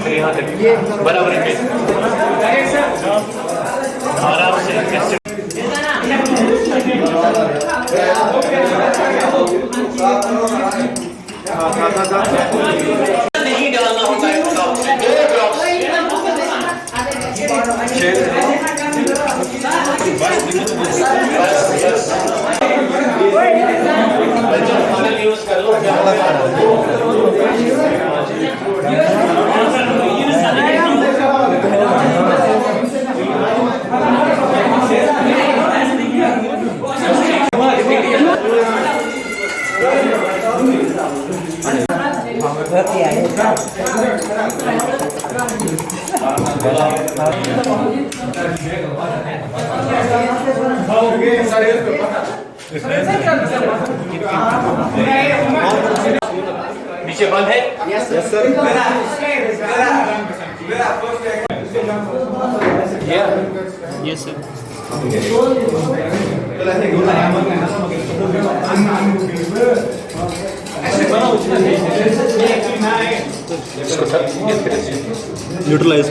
फिर यहाँ तक बराबर है आराम से नहीं डालना होता है ड्रॉप से 2 ड्रॉप फाइनल यूज कर लो नीचे बंद है yes sir yes sir neutralise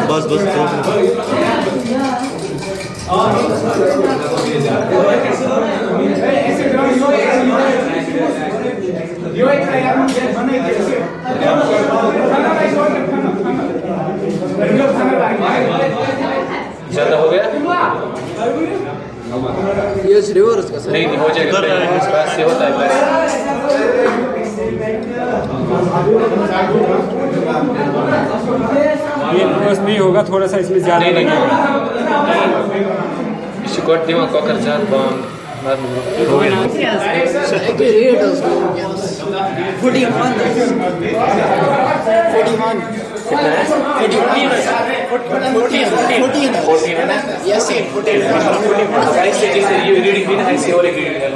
बस बस ज्यादा हो गया ये रिवर्स का नहीं हो जाएगा बस से होता है ये रिवर्स नहीं होगा, थोड़ा सा इसमें ज़्यादा लगेगा। Got them a cocker jar bomb. Yes. So accurate also. Yes. 41. 14 Yes, 14. ऐसे reading भी ना ऐसे और एक reading है